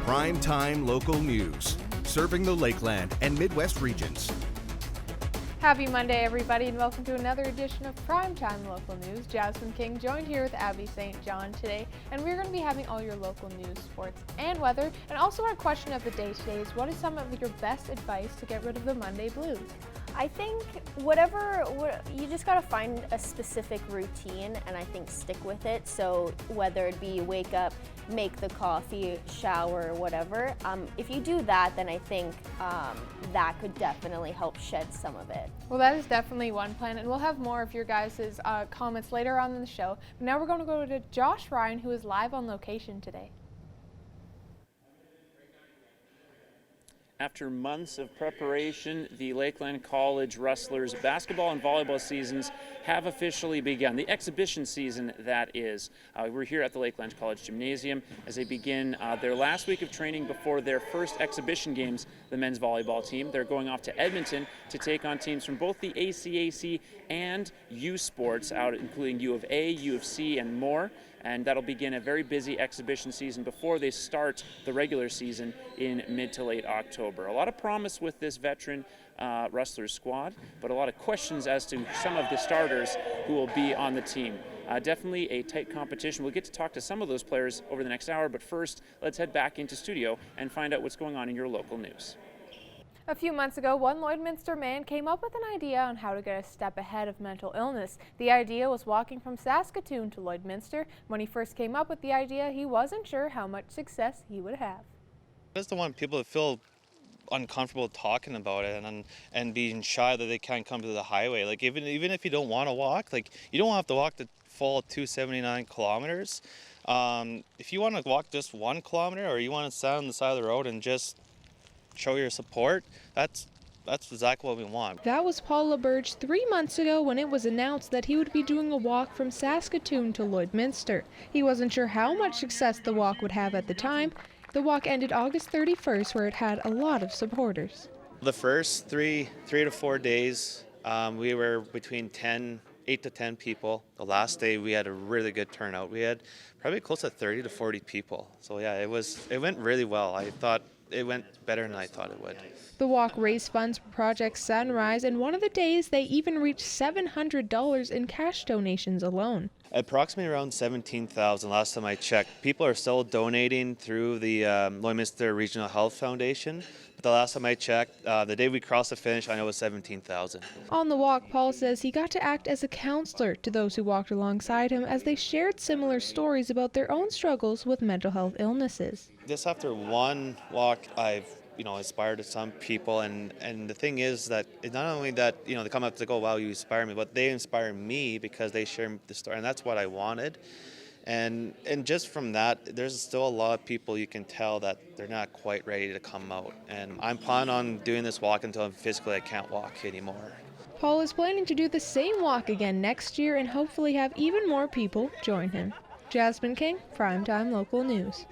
Prime-time local news, serving the Lakeland and Midwest regions. Happy Monday, everybody, and welcome to another edition of Primetime Local News. Jasmine King joined here with Abby St. John today, and we're going to be having all your local news, sports, and weather. And also our question of the day today is, what is some of your best advice to get rid of the Monday blues? I think you just got to find a specific routine and I think stick with it. So whether it be wake up, make the coffee, shower, whatever, if you do that, then I think that could definitely help shed some of it. Well, that is definitely one plan, and we'll have more of your guys' comments later on in the show. But now we're going to go to Josh Ryan, who is live on location today. After months of preparation, the Lakeland College Rustlers basketball and volleyball seasons have officially begun. The exhibition season, that is. We're here at the Lakeland College Gymnasium as they begin their last week of training before their first exhibition games, the men's volleyball team. They're going off to Edmonton to take on teams from both the ACAC and U Sports, including U of A, U of C, and more. And that'll begin a very busy exhibition season before they start the regular season in mid to late October. A lot of promise with this veteran Rustlers squad, but a lot of questions as to some of the starters who will be on the team. Definitely a tight competition. We'll get to talk to some of those players over the next hour, but first, let's head back into studio and find out what's going on in your local news. A few months ago, one Lloydminster man came up with an idea on how to get a step ahead of mental illness. The idea was walking from Saskatoon to Lloydminster. When he first came up with the idea, he wasn't sure how much success he would have. I just don't want people to feel uncomfortable talking about it and being shy that they can't come to the highway. Like even if you don't want to walk, like you don't have to walk the full 279 kilometers. If you want to walk just 1 kilometer, or you want to stand on the side of the road and just show your support, that's exactly what we want. That was Paul LaBerge 3 months ago when it was announced that he would be doing a walk from Saskatoon to Lloydminster. He wasn't sure how much success the walk would have at the time. The walk ended August 31st, where it had a lot of supporters. The first three to 4 days, we were between 8 to 10 people. The last day we had a really good turnout. We had probably close to 30 to 40 people. So yeah, it went really well. I thought it went better than I thought it would. The walk raised funds for Project Sunrise, and one of the days they even reached $700 in cash donations alone. Approximately around 17,000 last time I checked. People are still donating through the Lloydminster Regional Health Foundation. But the last time I checked, the day we crossed the finish, I know it was 17,000. On the walk, Paul says he got to act as a counselor to those who walked alongside him as they shared similar stories about their own struggles with mental health illnesses. Just after one walk, I've inspired some people, and the thing is that it's not only that they come up to go, wow, you inspire me, but they inspire me because they share the story, and that's what I wanted. And just from that, there's still a lot of people you can tell that they're not quite ready to come out. And I'm planning on doing this walk until physically I can't walk anymore. Paul is planning to do the same walk again next year and hopefully have even more people join him. Jasmine King, Primetime Local News.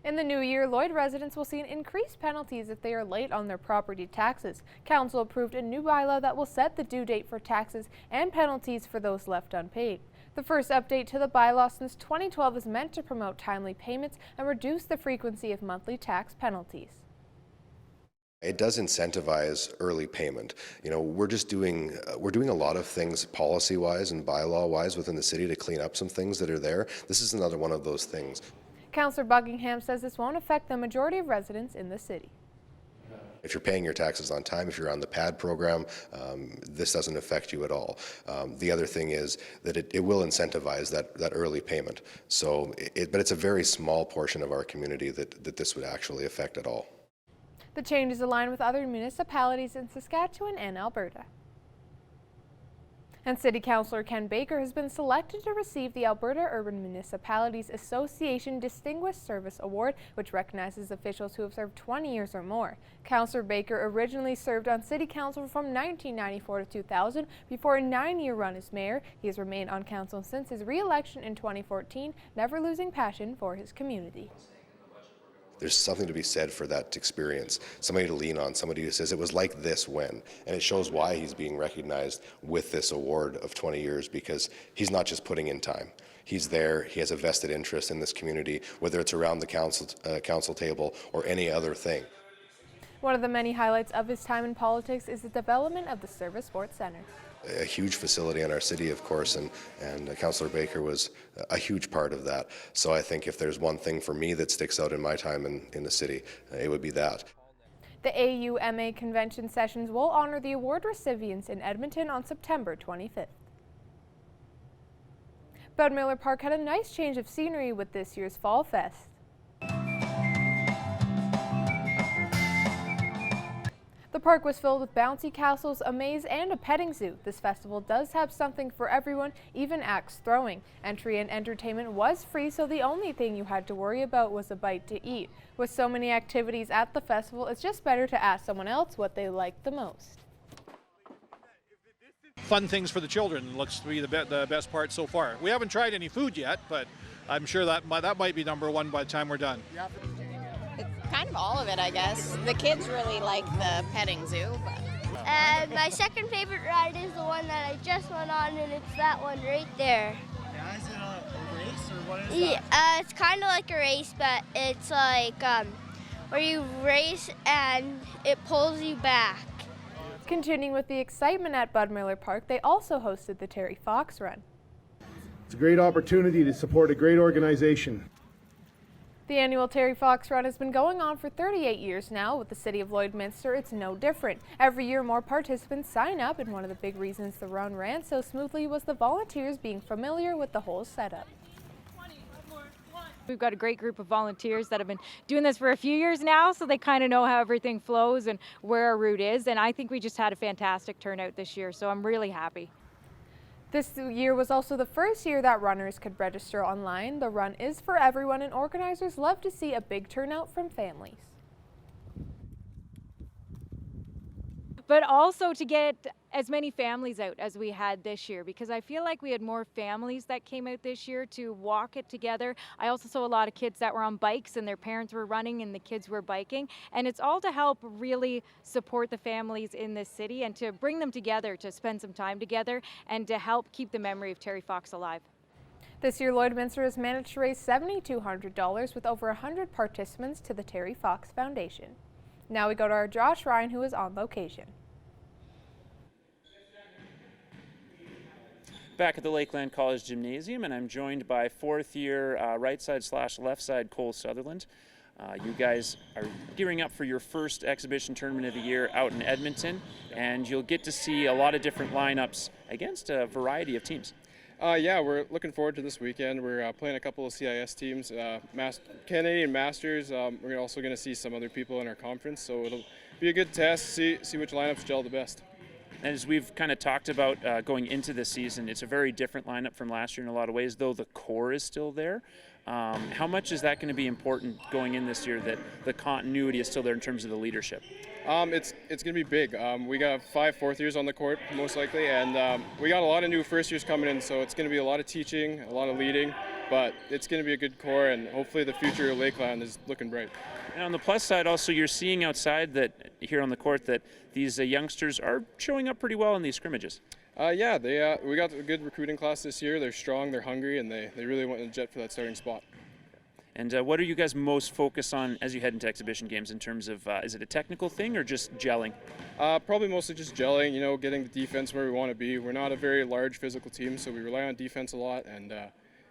In the new year, Lloyd residents will see increased penalties if they are late on their property taxes. Council approved a new bylaw that will set the due date for taxes and penalties for those left unpaid. The first update to the bylaw since 2012 is meant to promote timely payments and reduce the frequency of monthly tax penalties. It does incentivize early payment. We're doing a lot of things policy-wise and bylaw-wise within the city to clean up some things that are there. This is another one of those things. Councillor Buckingham says this won't affect the majority of residents in the city. If you're paying your taxes on time, if you're on the PAD program, this doesn't affect you at all. The other thing is that it will incentivize that early payment. So, but it's a very small portion of our community that this would actually affect at all. The changes align with other municipalities in Saskatchewan and Alberta. And City Councillor Ken Baker has been selected to receive the Alberta Urban Municipalities Association Distinguished Service Award, which recognizes officials who have served 20 years or more. Councillor Baker originally served on City Council from 1994 to 2000 before a 9-year run as mayor. He has remained on council since his re-election in 2014, never losing passion for his community. There's something to be said for that experience, somebody to lean on, somebody who says it was like this when, and it shows why he's being recognized with this award of 20 years, because he's not just putting in time. He's there, he has a vested interest in this community, whether it's around the council table or any other thing. One of the many highlights of his time in politics is the development of the Service Sports Center. A huge facility in our city, of course, and Councillor Baker was a huge part of that. So I think if there's one thing for me that sticks out in my time in the city, it would be that. The AUMA convention sessions will honor the award recipients in Edmonton on September 25th. Bud Miller Park had a nice change of scenery with this year's Fall Fest. The park was filled with bouncy castles, a maze, and a petting zoo. This festival does have something for everyone, even axe throwing. Entry and entertainment was free, so the only thing you had to worry about was a bite to eat. With so many activities at the festival, it's just better to ask someone else what they liked the most. Fun things for the children looks to be the best part so far. We haven't tried any food yet, but I'm sure that might be number one by the time we're done. It's kind of all of it, I guess. The kids really like the petting zoo. But. My second favorite ride is the one that I just went on, and it's that one right there. Yeah, is it a race or what is that? Yeah, it's kind of like a race, but it's like where you race and it pulls you back. Continuing with the excitement at Bud Miller Park, they also hosted the Terry Fox Run. It's a great opportunity to support a great organization. The annual Terry Fox Run has been going on for 38 years now. With the city of Lloydminster, it's no different. Every year more participants sign up, and one of the big reasons the run ran so smoothly was the volunteers being familiar with the whole setup. We've got a great group of volunteers that have been doing this for a few years now, so they kind of know how everything flows and where our route is, and I think we just had a fantastic turnout this year, so I'm really happy. This year was also the first year that runners could register online. The run is for everyone, and organizers love to see a big turnout from families. But also to get as many families out as we had this year, because I feel like we had more families that came out this year to walk it together. I also saw a lot of kids that were on bikes and their parents were running and the kids were biking, and it's all to help really support the families in this city and to bring them together to spend some time together and to help keep the memory of Terry Fox alive. This year, Lloydminster has managed to raise $7,200 with over 100 participants to the Terry Fox Foundation. Now we go to our Josh Ryan, who is on location. Back at the Lakeland College Gymnasium, and I'm joined by fourth-year right side / left side Cole Sutherland. You guys are gearing up for your first exhibition tournament of the year out in Edmonton, and you'll get to see a lot of different lineups against a variety of teams. Yeah, we're looking forward to this weekend. We're playing a couple of CIS teams, Canadian Masters. We're also going to see some other people in our conference, so it'll be a good test, see which lineups gel the best. And as we've kind of talked about going into this season, it's a very different lineup from last year in a lot of ways, though the core is still there. How much is that going to be important going in this year, that the continuity is still there in terms of the leadership? It's going to be big. We got 5 fourth years on the court, most likely, and we got a lot of new first years coming in, so it's going to be a lot of teaching, a lot of leading, but it's going to be a good core, and hopefully the future of Lakeland is looking bright. And on the plus side, also, you're seeing outside that here on the court that these youngsters are showing up pretty well in these scrimmages. Yeah, we got a good recruiting class this year. They're strong, they're hungry, and they really want to jet for that starting spot. And what are you guys most focused on as you head into exhibition games in terms of, is it a technical thing or just gelling? Probably mostly just gelling, getting the defense where we want to be. We're not a very large physical team, so we rely on defense a lot, and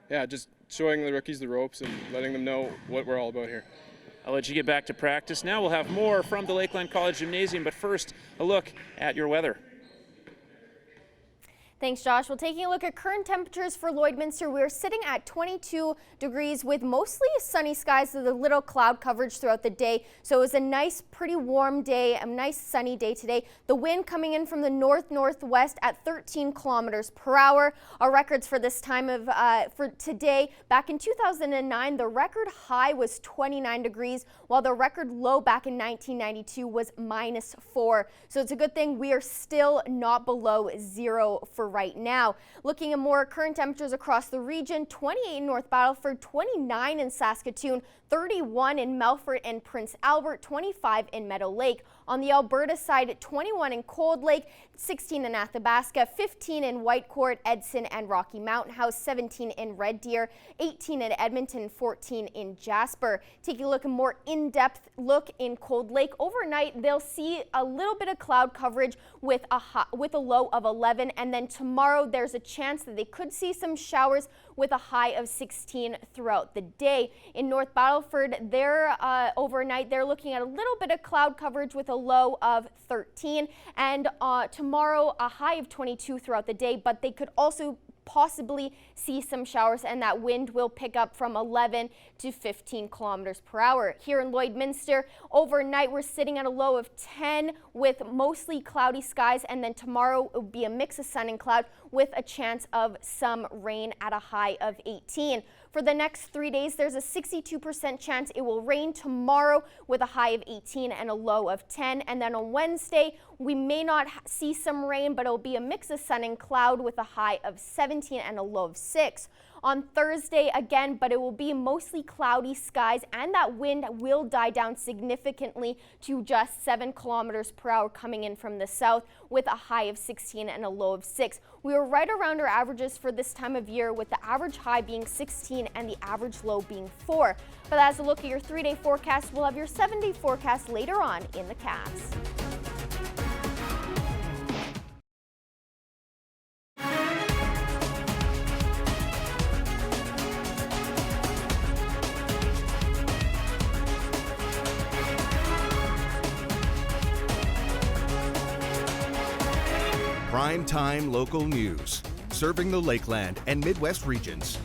yeah, just showing the rookies the ropes and letting them know what we're all about here. I'll let you get back to practice. Now we'll have more from the Lakeland College Gymnasium, but first, a look at your weather. Thanks, Josh. Well, taking a look at current temperatures for Lloydminster, we're sitting at 22 degrees with mostly sunny skies with a little cloud coverage throughout the day. So it was a nice, pretty warm day, a nice sunny day today. The wind coming in from the north-northwest at 13 kilometers per hour. Our records for this time of for today, back in 2009, the record high was 29 degrees, while the record low back in 1992 was -4. So it's a good thing we are still not below zero for right now. Looking at more current temperatures across the region, 28 in North Battleford, 29 in Saskatoon, 31 in Melfort and Prince Albert, 25 in Meadow Lake. On the Alberta side, 21 in Cold Lake, 16 in Athabasca, 15 in Whitecourt, Edson and Rocky Mountain House, 17 in Red Deer, 18 in Edmonton, 14 in Jasper. Taking a look, a more in-depth look in Cold Lake. Overnight, they'll see a little bit of cloud coverage with a low of 11, and then tomorrow there's a chance that they could see some showers with a high of 16 throughout the day. In North Battleford, overnight they're looking at a little bit of cloud coverage with a low of 13, and tomorrow a high of 22 throughout the day, but they could also possibly see some showers, and that wind will pick up from 11 to 15 kilometers per hour. Here in Lloydminster, overnight we're sitting at a low of 10 with mostly cloudy skies, and then tomorrow it will be a mix of sun and cloud with a chance of some rain at a high of 18. For the next 3 days, there's a 62% chance it will rain tomorrow with a high of 18 and a low of 10. And then on Wednesday, we may not see some rain, but it'll be a mix of sun and cloud with a high of 17 and a low of 6. On Thursday again, but it will be mostly cloudy skies, and that wind will die down significantly to just 7 kilometers per hour coming in from the south with a high of 16 and a low of 6. We are right around our averages for this time of year, with the average high being 16 and the average low being 4. But as a look at your 3-day forecast, we'll have your 7-day forecast later on in the cast. Prime time local news, serving the Lakeland and Midwest regions.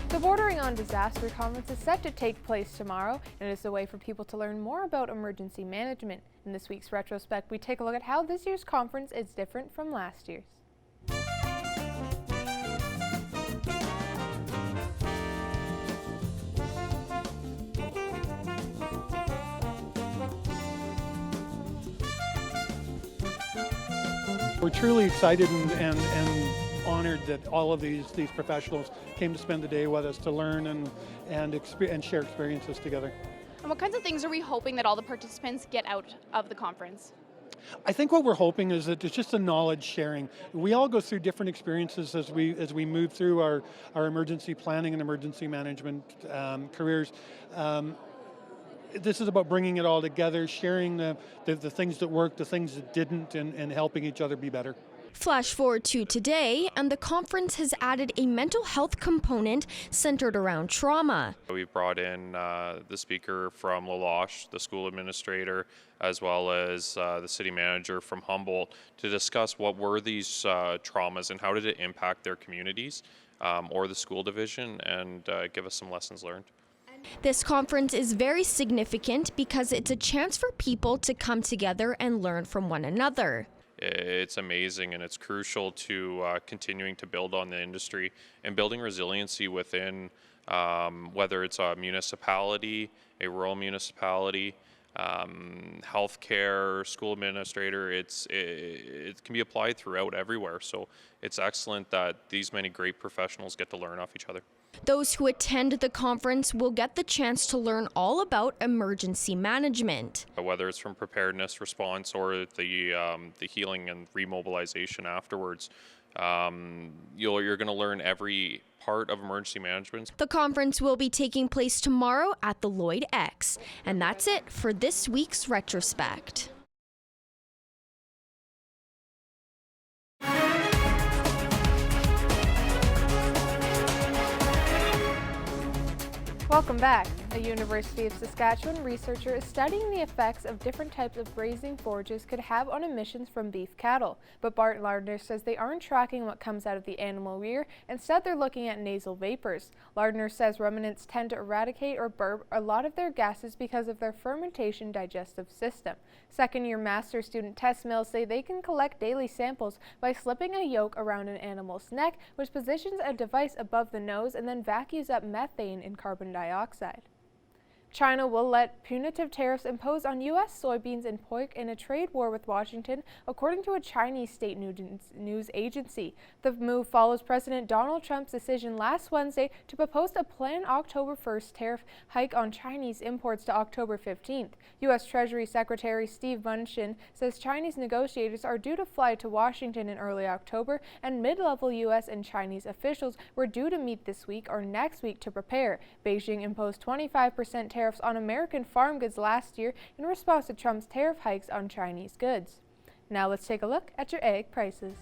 The Bordering on Disaster Conference is set to take place tomorrow, and it's a way for people to learn more about emergency management. In this week's retrospect, we take a look at how this year's conference is different from last year's. We're truly excited and honored that all of these professionals came to spend the day with us to learn and share experiences together. And what kinds of things are we hoping that all the participants get out of the conference? I think what we're hoping is that it's just a knowledge sharing. We all go through different experiences as we move through our emergency planning and emergency management careers. This is about bringing it all together, sharing the things that worked, the things that didn't, and helping each other be better. Flash forward to today, and the conference has added a mental health component centered around trauma. We brought in the speaker from La Loche, the school administrator, as well as the city manager from Humboldt to discuss what were these traumas and how did it impact their communities or the school division, and give us some lessons learned. This conference is very significant because it's a chance for people to come together and learn from one another. It's amazing, and it's crucial to continuing to build on the industry and building resiliency within whether it's a municipality, a rural municipality, healthcare, school administrator. It can be applied throughout everywhere. So it's excellent that these many great professionals get to learn off each other. Those who attend the conference will get the chance to learn all about emergency management. Whether it's from preparedness, response, or the healing and remobilization afterwards, you're going to learn every part of emergency management. The conference will be taking place tomorrow at the Lloyd X. And that's it for this week's retrospect. Welcome back. A University of Saskatchewan researcher is studying the effects of different types of grazing forages could have on emissions from beef cattle. But Bart Lardner says they aren't tracking what comes out of the animal rear. Instead, they're looking at nasal vapors. Lardner says ruminants tend to eradicate or burp a lot of their gases because of their fermentation digestive system. Second-year master's student Tess Mills say they can collect daily samples by slipping a yoke around an animal's neck, which positions a device above the nose and then vacuums up methane and carbon dioxide. China will let punitive tariffs imposed on U.S. soybeans and pork in a trade war with Washington, according to a Chinese state news agency. The move follows President Donald Trump's decision last Wednesday to propose a planned October 1st tariff hike on Chinese imports to October 15th. U.S. Treasury Secretary Steve Mnuchin says Chinese negotiators are due to fly to Washington in early October, and mid-level U.S. and Chinese officials were due to meet this week or next week to prepare. Beijing imposed 25% tariffs on American farm goods last year in response to Trump's tariff hikes on Chinese goods. Now let's take a look at your egg prices.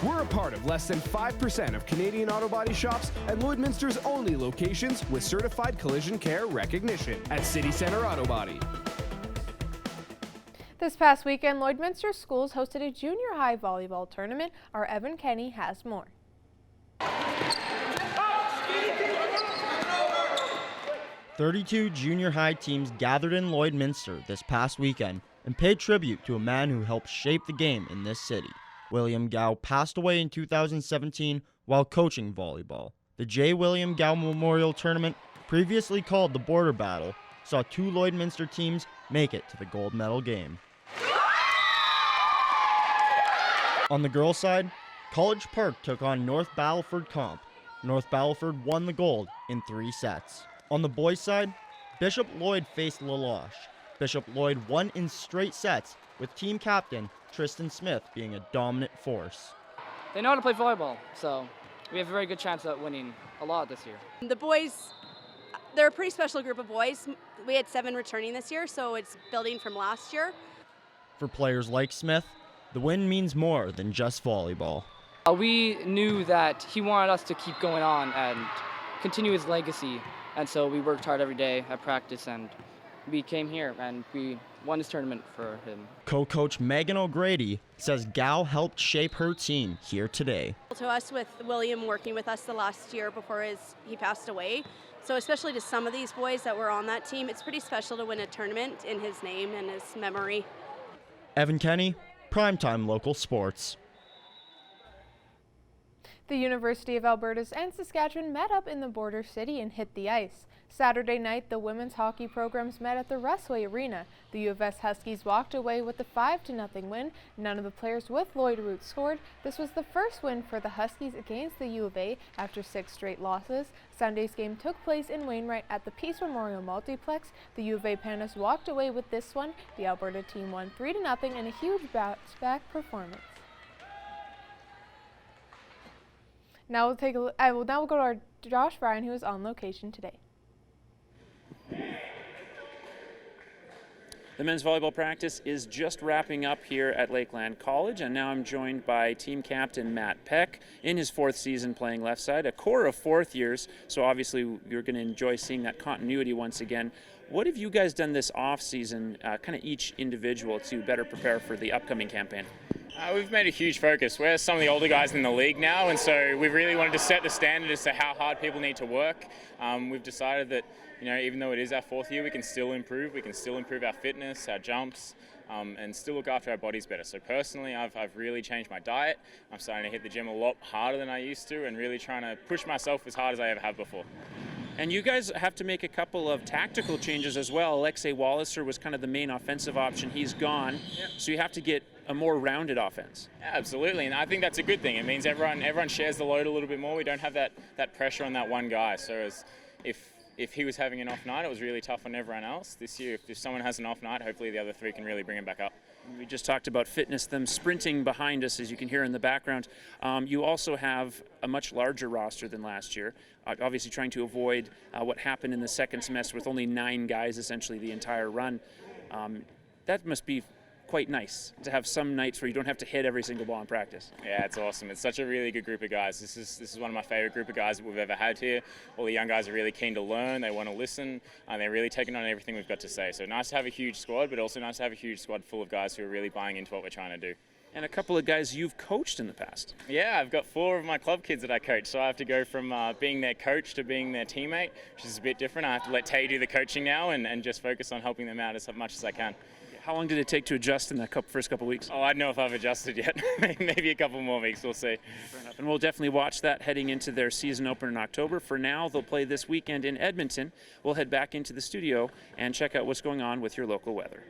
We're a part of less than 5% of Canadian auto body shops and Lloydminster's only locations with certified collision care recognition at City Centre Auto Body. This past weekend, Lloydminster Schools hosted a junior high volleyball tournament. Our Evan Kenny has more. 32 junior high teams gathered in Lloydminster this past weekend and paid tribute to a man who helped shape the game in this city. William Gow passed away in 2017 while coaching volleyball. The J. William Gow Memorial Tournament, previously called the Border Battle, saw two Lloydminster teams make it to the gold medal game. On the girls' side, College Park took on North Battleford Comp. North Battleford won the gold in 3 sets. On the boys' side, Bishop Lloyd faced LaLoche. Bishop Lloyd won in straight sets, with team captain Tristan Smith being a dominant force. They know how to play volleyball, so we have a very good chance at winning a lot this year. The boys, they're a pretty special group of boys. We had 7 returning this year, so it's building from last year. For players like Smith, the win means more than just volleyball. We knew that he wanted us to keep going on and continue his legacy, and so we worked hard every day at practice, and we came here and we won this tournament for him. Co-coach Megan O'Grady says Gow helped shape her team here today. To us, with William working with us the last year before he passed away, so especially to some of these boys that were on that team, it's pretty special to win a tournament in his name and his memory. Evan Kenny, Primetime Local Sports. The University of Alberta's and Saskatchewan met up in the border city and hit the ice. Saturday night, the women's hockey programs met at the Rustway Arena. The U of S Huskies walked away with a 5-0 win. None of the players with Lloyd Root scored. This was the first win for the Huskies against the U of A after 6 straight losses. Sunday's game took place in Wainwright at the Peace Memorial Multiplex. The U of A Pandas walked away with this one. The Alberta team won 3-0 in a huge bounce-back performance. Now we'll take we'll go to our Josh Ryan, who is on location today. The men's volleyball practice is just wrapping up here at Lakeland College, and now I'm joined by team captain Matt Peck in his 4th season playing left side, a core of 4th years, so obviously you're going to enjoy seeing that continuity once again. What have you guys done this off season, kind of each individual, to better prepare for the upcoming campaign? We've made a huge focus. We're some of the older guys in the league now, and so we really wanted to set the standard as to how hard people need to work. We've decided that, even though it is our 4th year, we can still improve. We can still improve our fitness, our jumps, and still look after our bodies better. So personally, I've really changed my diet. I'm starting to hit the gym a lot harder than I used to, and really trying to push myself as hard as I ever have before. And you guys have to make a couple of tactical changes as well. Alexei Walliser was kind of the main offensive option. He's gone, so you have to get a more rounded offense. Yeah, absolutely, and I think that's a good thing. It means everyone shares the load a little bit more. We don't have that pressure on that one guy. So if he was having an off night, it was really tough on everyone else. This year, if someone has an off night, hopefully the other 3 can really bring him back up. We just talked about fitness, them sprinting behind us, as you can hear in the background. You also have a much larger roster than last year, obviously trying to avoid what happened in the second semester with only 9 guys essentially the entire run. That must be quite nice to have some nights where you don't have to hit every single ball in practice. Yeah, it's awesome. It's such a really good group of guys. This is one of my favorite group of guys that we've ever had here. All the young guys are really keen to learn. They want to listen, and they're really taking on everything we've got to say. So nice to have a huge squad, but also nice to have a huge squad full of guys who are really buying into what we're trying to do. And a couple of guys you've coached in the past. Yeah, I've got 4 of my club kids that I coach, so I have to go from being their coach to being their teammate, which is a bit different. I have to let Tay do the coaching now and just focus on helping them out as much as I can. How long did it take to adjust in that first couple weeks? Oh, I don't know if I've adjusted yet. Maybe a couple more weeks, we'll see. Fair enough. And we'll definitely watch that heading into their season opener in October. For now, they'll play this weekend in Edmonton. We'll head back into the studio and check out what's going on with your local weather.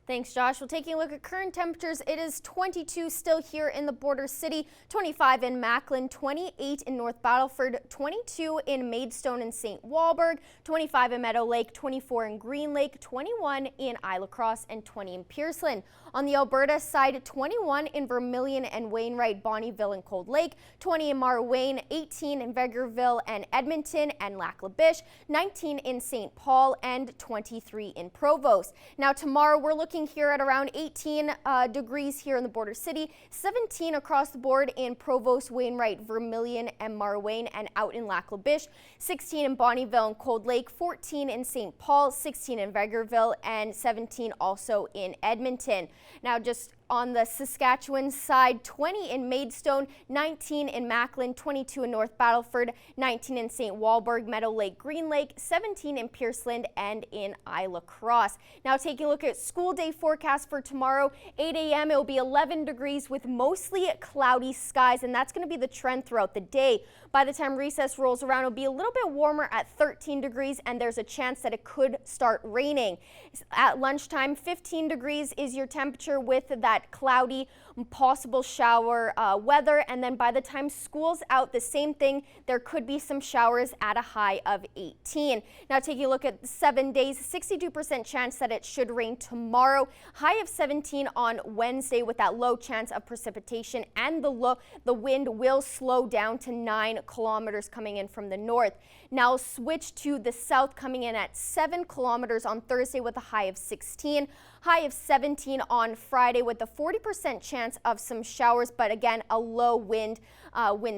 Thanks, Josh. We'll take a look at current temperatures. It is 22 still here in the border city, 25 in Macklin, 28 in North Battleford, 22 in Maidstone and St. Walburg, 25 in Meadow Lake, 24 in Green Lake, 21 in Isla Cross, and 20 in Pearceland. On the Alberta side, 21 in Vermilion and Wainwright, Bonnyville and Cold Lake, 20 in Marouane, 18 in Vegreville and Edmonton and Lac La Biche, 19 in St. Paul, and 23 in Provost. Now tomorrow we're looking here at around 18 degrees here in the border city, 17 across the board in Provost, Wainwright, Vermilion, and Marouane, and out in Lac La Biche, 16 in Bonnyville and Cold Lake, 14 in St. Paul, 16 in Vegreville, and 17 also in Edmonton. Now just on the Saskatchewan side, 20 in Maidstone, 19 in Macklin, 22 in North Battleford, 19 in St. Walburg, Meadow Lake, Green Lake, 17 in Pearceland, and in Isla Cross. Now taking a look at school day forecast for tomorrow, 8 a.m. it will be 11 degrees with mostly cloudy skies, and that's going to be the trend throughout the day. By the time recess rolls around, it'll be a little bit warmer at 13 degrees, and there's a chance that it could start raining. At lunchtime, 15 degrees is your temperature with that cloudy, possible shower weather, and then by the time school's out, the same thing. There could be some showers at a high of 18. Now taking a look at 7 days, 62% chance that it should rain tomorrow, high of 17 on Wednesday with that low chance of precipitation, and the wind will slow down to 9 kilometers coming in from the north. Now switch to the south, coming in at 7 kilometers on Thursday with a high of 16. High of 17 on Friday with a 40% chance of some showers, but again, a low wind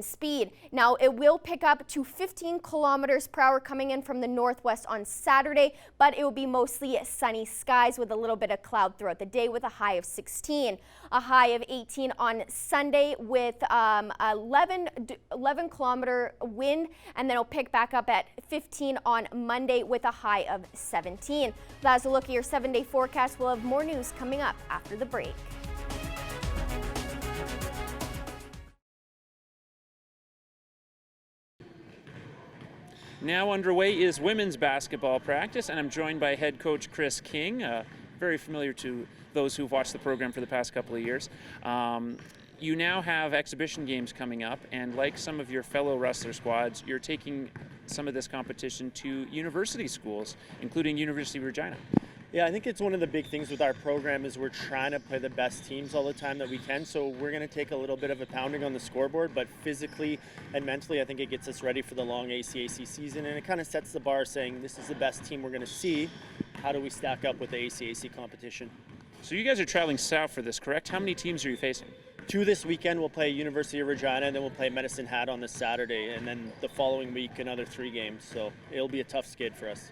speed. Now it will pick up to 15 kilometers per hour coming in from the northwest on Saturday, but it will be mostly sunny skies with a little bit of cloud throughout the day with a high of 16. A high of 18 on Sunday with 11 kilometer wind, and then it'll pick back up at 15 on Monday with a high of 17. That's a look at your 7-day forecast. We'll have more news coming up after the break. Now underway is women's basketball practice, and I'm joined by head coach Chris King, very familiar to those who've watched the program for the past couple of years. You now have exhibition games coming up, and like some of your fellow wrestler squads, you're taking some of this competition to university schools, including University of Regina. Yeah, I think it's one of the big things with our program is we're trying to play the best teams all the time that we can. So we're going to take a little bit of a pounding on the scoreboard, but physically and mentally, I think it gets us ready for the long ACAC season. And it kind of sets the bar saying this is the best team we're going to see. How do we stack up with the ACAC competition? So you guys are traveling south for this, correct? How many teams are you facing? 2 this weekend. We'll play University of Regina, and then we'll play Medicine Hat on this Saturday. And then the following week, another 3 games. So it'll be a tough skid for us.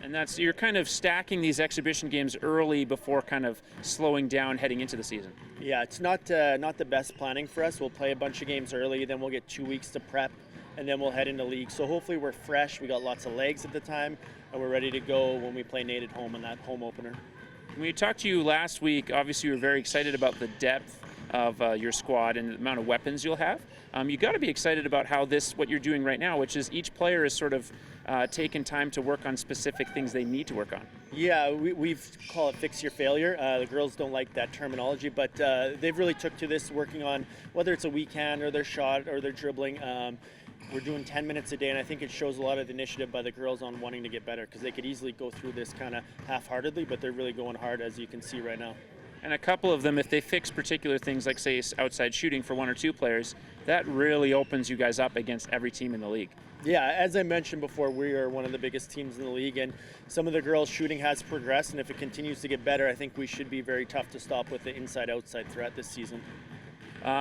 And you're kind of stacking these exhibition games early before kind of slowing down heading into the season. Yeah, it's not the best planning for us. We'll play a bunch of games early, then we'll get 2 weeks to prep, and then we'll head into league. So hopefully we're fresh, we got lots of legs at the time, and we're ready to go when we play Nate at home in that home opener. When we talked to you last week, obviously you were very excited about the depth of your squad and the amount of weapons you'll have. You got to be excited about how what you're doing right now, which is each player is sort of taken time to work on specific things they need to work on. Yeah, we've called it fix your failure. The girls don't like that terminology, but they've really took to this working on whether it's a weak hand or their shot or their dribbling. We're doing 10 minutes a day, and I think it shows a lot of initiative by the girls on wanting to get better, because they could easily go through this kind of half-heartedly, but they're really going hard, as you can see right now. And a couple of them, if they fix particular things like, say, outside shooting for 1 or 2 players, that really opens you guys up against every team in the league. Yeah, as I mentioned before, we are one of the biggest teams in the league, and some of the girls' shooting has progressed, and if it continues to get better, I think we should be very tough to stop with the inside-outside threat this season.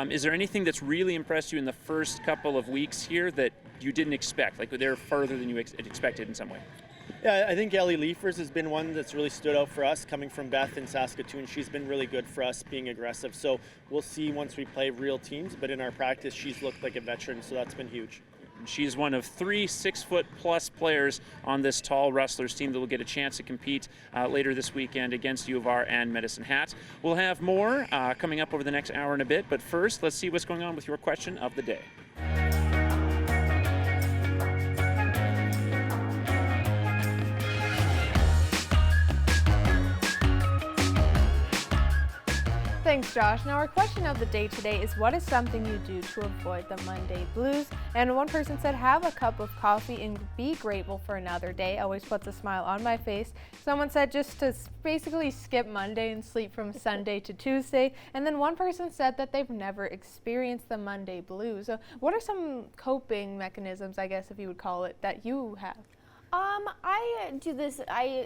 Is there anything that's really impressed you in the first couple of weeks here that you didn't expect? Like they're further than you expected in some way? Yeah, I think Ellie Leafers has been one that's really stood out for us coming from Beth in Saskatoon. She's been really good for us being aggressive. So we'll see once we play real teams, but in our practice, she's looked like a veteran, so that's been huge. She's one of 3 6-foot-plus players on this tall wrestlers team that will get a chance to compete later this weekend against U of R and Medicine Hat. We'll have more coming up over the next hour and a bit, but first, let's see what's going on with your question of the day. Thanks, Josh. Now, our question of the day today is, what is something you do to avoid the Monday blues? And one person said, have a cup of coffee and be grateful for another day. Always puts a smile on my face. Someone said just to basically skip Monday and sleep from Sunday to Tuesday. And then one person said that they've never experienced the Monday blues. So what are some coping mechanisms, I guess, if you would call it, that you have? I do this,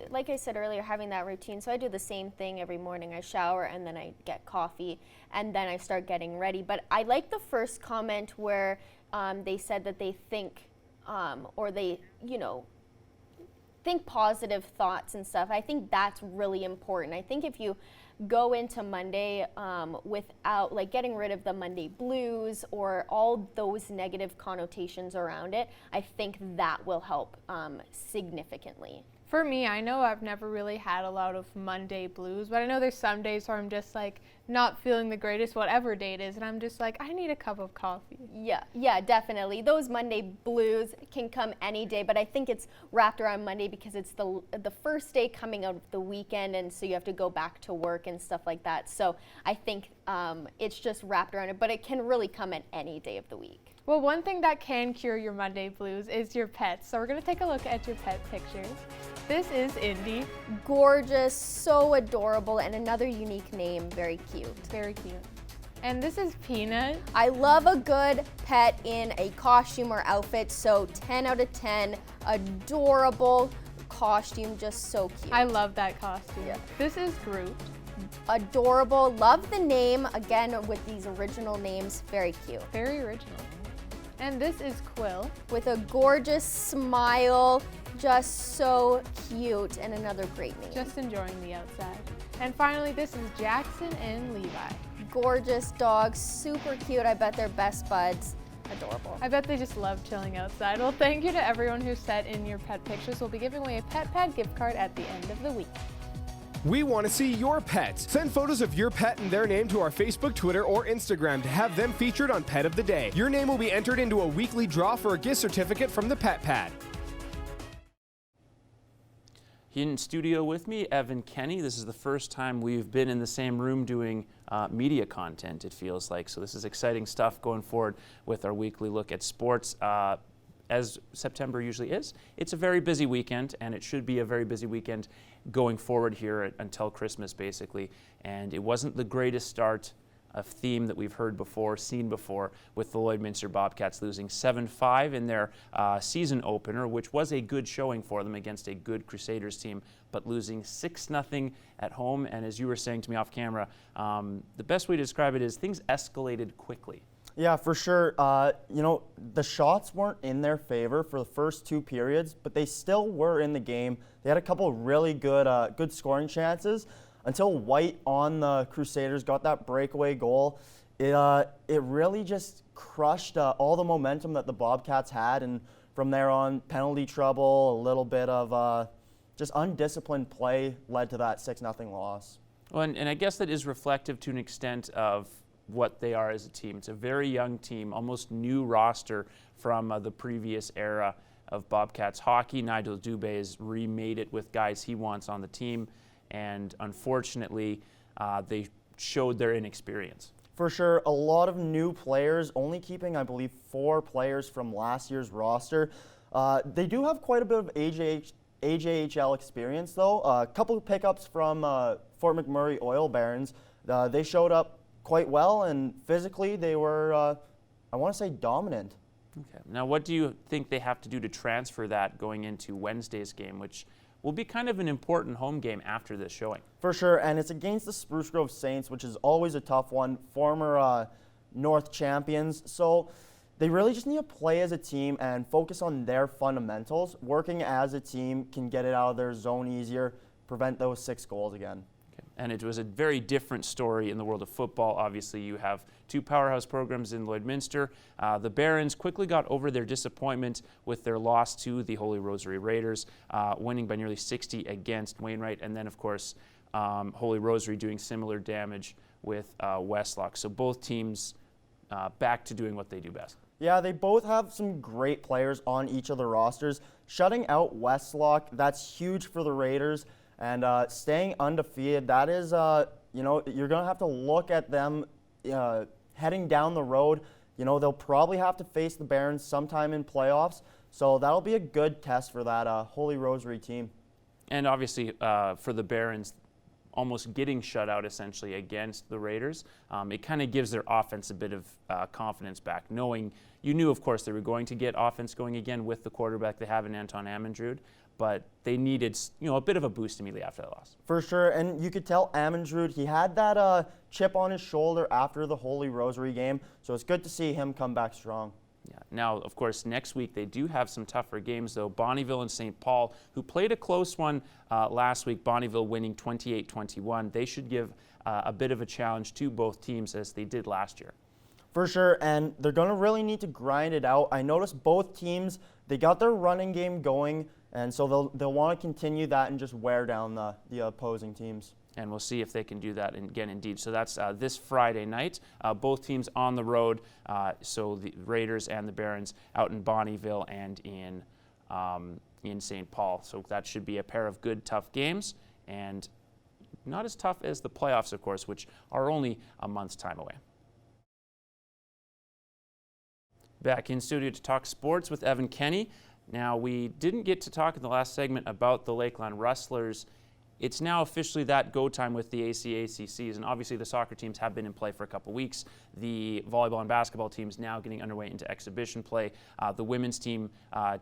like I said earlier, having that routine, so I do the same thing every morning. I shower and then I get coffee and then I start getting ready. But I like the first comment where they said that they think, or they, think positive thoughts and stuff. I think that's really important. I think if you go into Monday without getting rid of the Monday blues or all those negative connotations around it, I think that will help significantly. For me, I know I've never really had a lot of Monday blues, but I know there's some days where I'm just not feeling the greatest, whatever day it is, and I'm just I need a cup of coffee. Yeah, definitely. Those Monday blues can come any day, but I think it's wrapped around Monday because it's the first day coming out of the weekend, and so you have to go back to work and stuff like that. So I think it's just wrapped around it, but it can really come at any day of the week. Well, one thing that can cure your Monday blues is your pets. So we're going to take a look at your pet pictures. This is Indy. Gorgeous, so adorable, and another unique name, very cute. Very cute. And this is Peanut. I love a good pet in a costume or outfit, so 10 out of 10, adorable costume, just so cute. I love that costume. Yeah. This is Groot. Adorable, love the name, again with these original names, very cute. Very original. And this is Quill. With a gorgeous smile, just so cute, and another great name. Just enjoying the outside. And finally, this is Jackson and Levi. Gorgeous dogs, super cute. I bet they're best buds. Adorable. I bet they just love chilling outside. Well, thank you to everyone who sent in your pet pictures. We'll be giving away a Pet Pad gift card at the end of the week. We want to see your pets. Send photos of your pet and their name to our Facebook, Twitter, or Instagram to have them featured on Pet of the Day. Your name will be entered into a weekly draw for a gift certificate from the Pet Pad. In studio with me, Evan Kenny. This is the first time we've been in the same room doing media content, it feels like. So this is exciting stuff going forward with our weekly look at sports. As September usually is, it's a very busy weekend, and it should be a very busy weekend going forward here until Christmas, basically. And it wasn't the greatest start of theme that we've heard before, seen before, with the Lloydminster Bobcats losing 7-5 in their season opener, which was a good showing for them against a good Crusaders team, but losing 6-0 at home. And as you were saying to me off camera, the best way to describe it is things escalated quickly. Yeah, for sure. The shots weren't in their favor for the first 2 periods, but they still were in the game. They had a couple of really good scoring chances until White on the Crusaders got that breakaway goal. It really just crushed all the momentum that the Bobcats had, and from there on, penalty trouble, a little bit of just undisciplined play led to that 6-0 loss. Well, and I guess that is reflective to an extent of what they are as a team. It's a very young team, almost new roster from the previous era of Bobcats hockey. Nigel Dubé has remade it with guys he wants on the team, and unfortunately, they showed their inexperience. For sure, a lot of new players, only keeping, I believe, 4 players from last year's roster. They do have quite a bit of AJHL experience, though. A couple of pickups from Fort McMurray Oil Barons. They showed up quite well, and physically they were, I want to say, dominant. Okay. Now, what do you think they have to do to transfer that going into Wednesday's game, which will be kind of an important home game after this showing? For sure, and it's against the Spruce Grove Saints, which is always a tough one, former North champions. So they really just need to play as a team and focus on their fundamentals. Working as a team can get it out of their zone easier, prevent those 6 goals again. And it was a very different story in the world of football. Obviously, you have 2 powerhouse programs in Lloydminster. The Barons quickly got over their disappointment with their loss to the Holy Rosary Raiders, winning by nearly 60 against Wainwright. And then, of course, Holy Rosary doing similar damage with Westlock. So both teams back to doing what they do best. Yeah, they both have some great players on each of the rosters. Shutting out Westlock, that's huge for the Raiders. And staying undefeated, that is, you know, you're going to have to look at them heading down the road. You know, they'll probably have to face the Barons sometime in playoffs. So that'll be a good test for that Holy Rosary team. And obviously for the Barons, almost getting shut out essentially against the Raiders, it kind of gives their offense a bit of confidence back, knowing you knew, of course, they were going to get offense going again with the quarterback they have in Anton Amundrud, but they needed, you know, a bit of a boost immediately after that loss. For sure, and you could tell Amundrud, he had that chip on his shoulder after the Holy Rosary game, so it's good to see him come back strong. Yeah. Now, of course, next week they do have some tougher games, though. Bonnyville and St. Paul, who played a close one last week, Bonnyville winning 28-21. They should give a bit of a challenge to both teams as they did last year. For sure, and they're going to really need to grind it out. I noticed both teams, they got their running game going, and so they'll want to continue that and just wear down the opposing teams. And we'll see if they can do that again, indeed. So that's this Friday night. Both teams on the road, so the Raiders and the Barons out in Bonnyville and in St. Paul. So that should be a pair of good, tough games, and not as tough as the playoffs, of course, which are only a month's time away. Back in studio to talk sports with Evan Kenny. Now, we didn't get to talk in the last segment about the Lakeland Rustlers. It's now officially that go time with the ACAC season. Obviously, the soccer teams have been in play for a couple weeks. The volleyball and basketball teams now getting underway into exhibition play. The women's team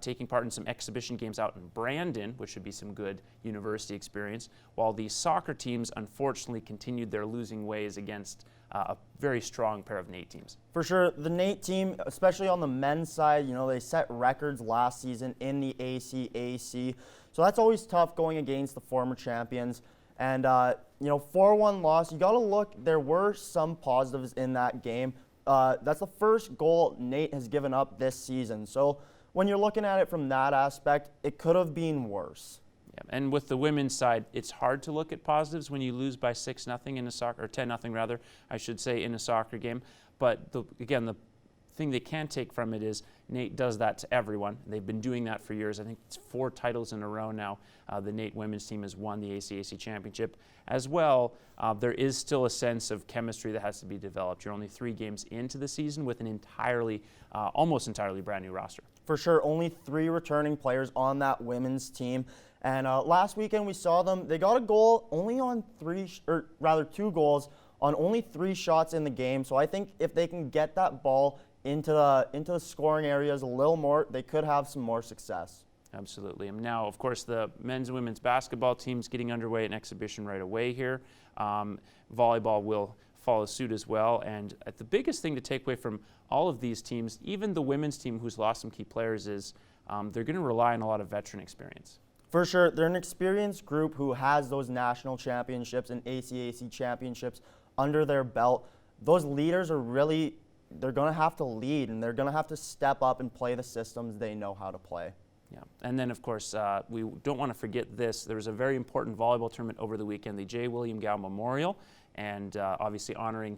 taking part in some exhibition games out in Brandon, which should be some good university experience, while the soccer teams unfortunately continued their losing ways against a very strong pair of NAIT teams. For sure, the NAIT team, especially on the men's side, you know, they set records last season in the ACAC. So that's always tough going against the former champions. And, you know, 4-1 loss, you got to look, there were some positives in that game. That's the first goal NAIT has given up this season. So when you're looking at it from that aspect, it could have been worse. Yeah, and with the women's side, it's hard to look at positives when you lose by 6-0 in a soccer, or 10-0 rather, I should say, in a soccer game. But again, the thing they can take from it is NAIT does that to everyone. They've been doing that for years. I think it's 4 titles in a row now. The NAIT women's team has won the ACAC championship. As well, there is still a sense of chemistry that has to be developed. You're only 3 games into the season with an entirely, almost entirely brand new roster. For sure, only 3 returning players on that women's team. And last weekend we saw them, they got a goal only on 2 goals on only 3 shots in the game. So I think if they can get that ball into the scoring areas a little more, they could have some more success. Absolutely. And now, of course, the men's and women's basketball teams getting underway in exhibition right away here. Volleyball will follow suit as well. And the biggest thing to take away from all of these teams, even the women's team who's lost some key players, is they're going to rely on a lot of veteran experience. For sure, they're an experienced group who has those national championships and ACAC championships under their belt. Those leaders are really, they're going to have to lead, and they're going to have to step up and play the systems they know how to play. Yeah, and then of course we don't want to forget this. There was a very important volleyball tournament over the weekend, the J. William Gow Memorial, and obviously honoring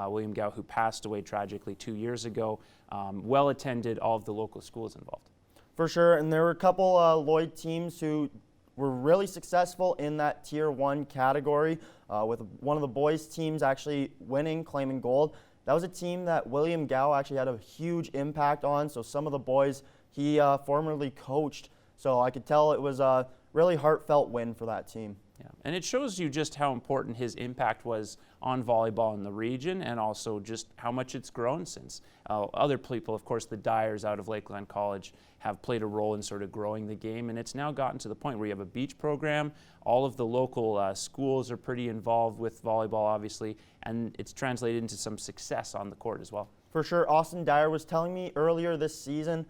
William Gow, who passed away tragically 2 years ago. Well attended, all of the local schools involved. For sure, and there were a couple Lloyd teams who were really successful in that Tier 1 category, with one of the boys' teams actually winning, claiming gold. That was a team that William Gow actually had a huge impact on, so some of the boys he formerly coached. So I could tell it was a really heartfelt win for that team. Yeah, and it shows you just how important his impact was on volleyball in the region, and also just how much it's grown since. Other people, of course, the Dyers out of Lakeland College have played a role in sort of growing the game, and it's now gotten to the point where you have a beach program. All of the local schools are pretty involved with volleyball, obviously, and it's translated into some success on the court as well. For sure. Austin Dyer was telling me earlier this season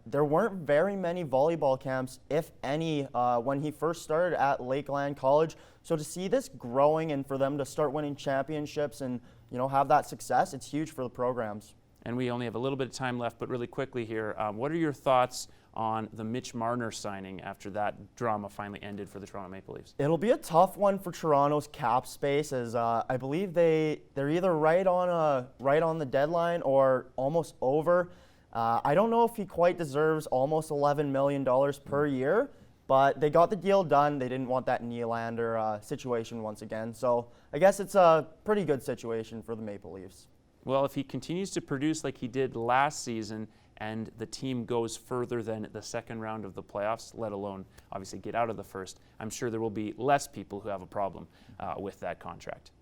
there weren't very many volleyball camps, if any, when he first started at Lakeland College. So to see this growing and for them to start winning championships and have that success, it's huge for the programs. And we only have a little bit of time left, but really quickly here, what are your thoughts on the Mitch Marner signing after that drama finally ended for the Toronto Maple Leafs? It'll be a tough one for Toronto's cap space, as I believe they're either right on the deadline or almost over. I don't know if he quite deserves almost $11 million per year, but they got the deal done. They didn't want that Nylander situation once again. So I guess it's a pretty good situation for the Maple Leafs. Well, if he continues to produce like he did last season and the team goes further than the second round of the playoffs, let alone obviously get out of the first, I'm sure there will be less people who have a problem with that contract.